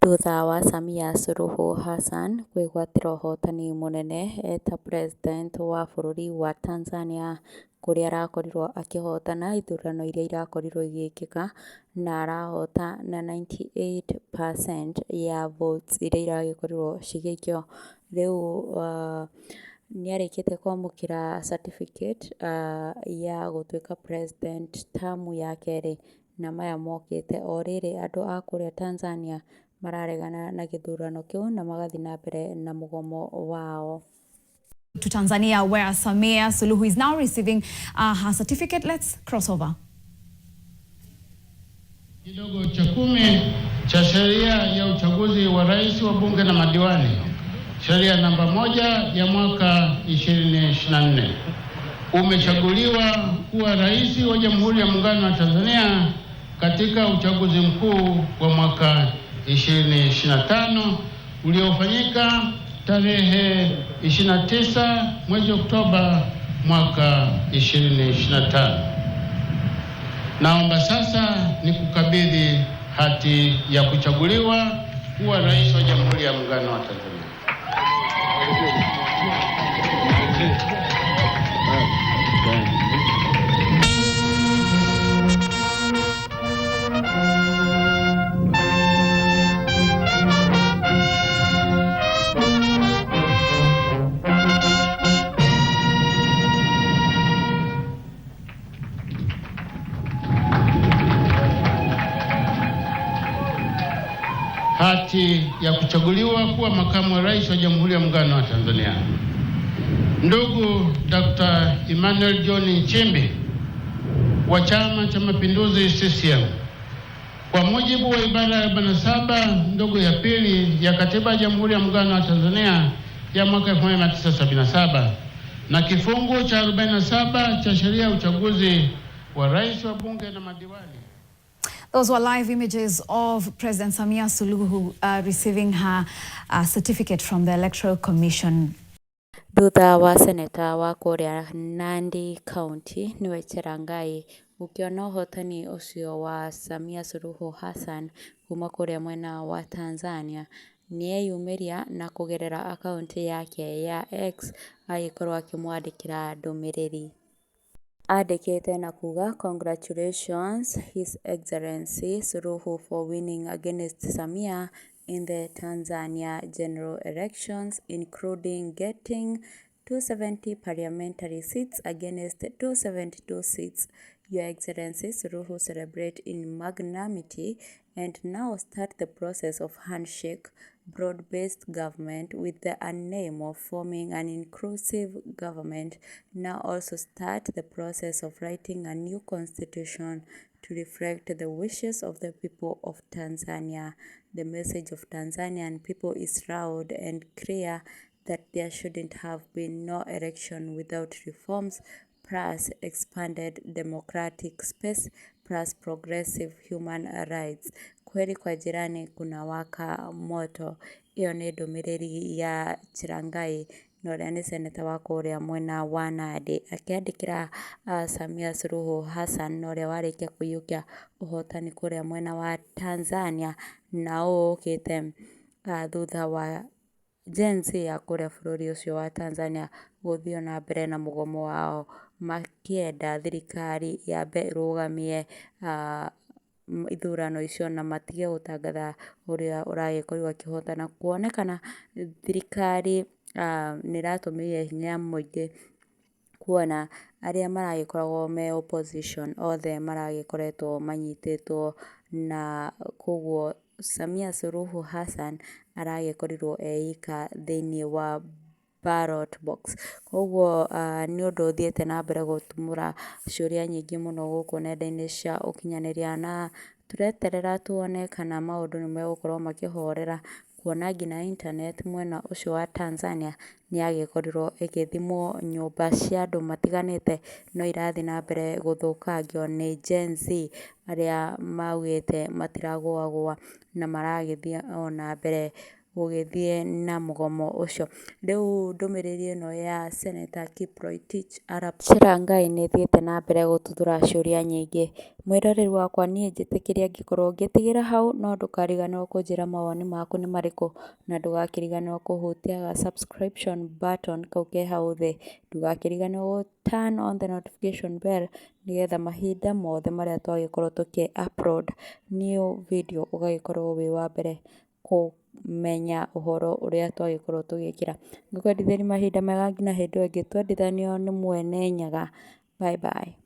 Thutha wa Samia Suluhu Hassan kwĩgwatĩra ũhotani mũnene eta president wa bũrũri wa Tanzania, kũrĩa arakorirwo akĩhotana ithurano iria irakorirwo igĩkĩka na arahota na 98% ya votes iria iragĩkorirwo cigĩikio. Rĩu nĩarĩkĩte kwamũkĩra certificate ya gũtuĩka president tamu ya kerĩ, na maya mokĩte o rĩrĩ andũ a kũrĩa Tanzania mararegana na gĩthurano kĩu na magathiĩ na mbere na mũgomo wao. To Tanzania, where Samia Suluhu is now receiving her certificate. Let's cross over. Kidogo cha 10 cha sheria ya uchaguzi wa rais, wa bunge na madiwani, sheria namba 1 ya mwaka 2024, umechaguliwa kuwa rais wa Jamhuri ya Muungano wa Tanzania katika uchaguzi mkuu wa mwaka 2025 uliofanyika tarehe 29 mwezi Oktoba mwaka 2025. Naomba sasa nikukabidhi hati ya kuchaguliwa kuwa rais wa Jamhuri ya Muungano wa Tanzania. Hati ya kuchaguliwa kuwa makamu wa rais wa Jamhuri ya Muungano wa Tanzania. Ndugu Dr. Emmanuel John Nchimbi wa Chama cha Mapinduzi CCM, kwa mujibu wa ibara ya 47 ndogo ya pili ya Katiba ya Jamhuri ya Muungano wa Tanzania ya mwaka 1977 na kifungu cha 47 cha sheria ya uchaguzi wa rais, wa bunge na madiwani. Those were live images of President Samia Suluhu receiving her certificate from the Electoral Commission. Thutha wa seneta wa kũrĩa Nandi County nĩwe Cherangai ũkĩona ũhotani ũcio wa Samia Suluhu Hassan kuma kũrĩa mwena wa Tanzania, nĩeyumĩria na kũgerera akaunti yake ya X agĩkorwo akĩmwandĩkĩra ndũmĩrĩri. Andĩkĩte na kuga, "Congratulations His Excellency Suluhu for winning against Samia in the Tanzania general elections, including getting 270 parliamentary seats against 272 seats. Your Excellency Suluhu celebrate in magnanimity and now start the process of handshake broad-based government with the aim of forming an inclusive government. Now also start the process of writing a new constitution to reflect the wishes of the people of Tanzania. The message of Tanzanian people is loud and clear that there shouldn't have been no election without reforms, plus expanded democratic space, plus progressive human rights. Kweli kwa jirani kuna waka moto." Iyo nĩ ndũmĩrĩri ya Cherangai, na ũrĩa nĩ seneta wa kũrĩa mwena wa Nandi, akĩandĩkĩra Samia Suluhu Hassan, na ũrĩa warĩkia kũiyũkia ũhotani kũrĩa mwena wa Tanzania, na ũũ ũkĩte thutha wa Gen Z ya kũrĩa bũrũri ũcio wa Tanzania gũthiĩ na mbere na mũgomo wao, makĩenda thirikari yambe ĩrũgamie ithurano icio na matige gũtangatha ũrĩa ũragĩkorirwo akĩhotana. Kuonekana thirikari nĩratũmĩrire hinya mũingĩ kuona arĩa maragĩkoragwo me opposition othe maragĩkoretwo manyitĩtwo, na koguo Samia Suluhu Hassan aragĩkorirwo eika thĩinĩ wa ballot box. Koguo nĩ ũndũ ũthiĩte na mbere gũtumũra ciũria nyingĩ mũno gũkũ nenda-inĩ cia ũkinyanĩria, na tũreterera tuone kana maũndũ nĩmegũkorwo makĩhorera, kuona nginya internet mwena ũcio wa Tanzania nĩyagĩkorirwo ĩgĩthimwo, nyũmba cia andũ matiganĩte no irathiĩ na mbere gũthũkangio nĩ Gen Z arĩa maugĩte matiragũagũa na maragĩthiĩ ona mbere gũgĩthiĩ na mũgomo ũcio. Rĩu ndũmĩrĩri ĩno ya Senator Kiprotich Arap Chelangai nĩ ĩthiĩte na mbere gũtuthũra ciũria nyingĩ. Mwĩroreri wakwa, niĩ njĩtĩkĩria ngĩkorwo ngĩtigĩra hau, no ndũkariganĩrwo kũnjĩra mawoni maku nĩ marĩkũ, na ndũgakĩriganĩrwo kũhutia ga subscription button kau ke hau thĩ. Ndũgakĩriganĩrwo gũ turn on the notification bell nĩgetha mahinda mothe marĩa twagĩkorwo tũkĩ-upload new video ũgagĩkorwo wĩ wa mbere kũmenya ũhoro ũrĩa twagĩkorwo tũgĩkĩra. Ngũkwendithĩria mahinda mega nginya hĩndĩ ĩyo ĩngĩ twendithanio nĩ Mwene Nyaga. Bye bye.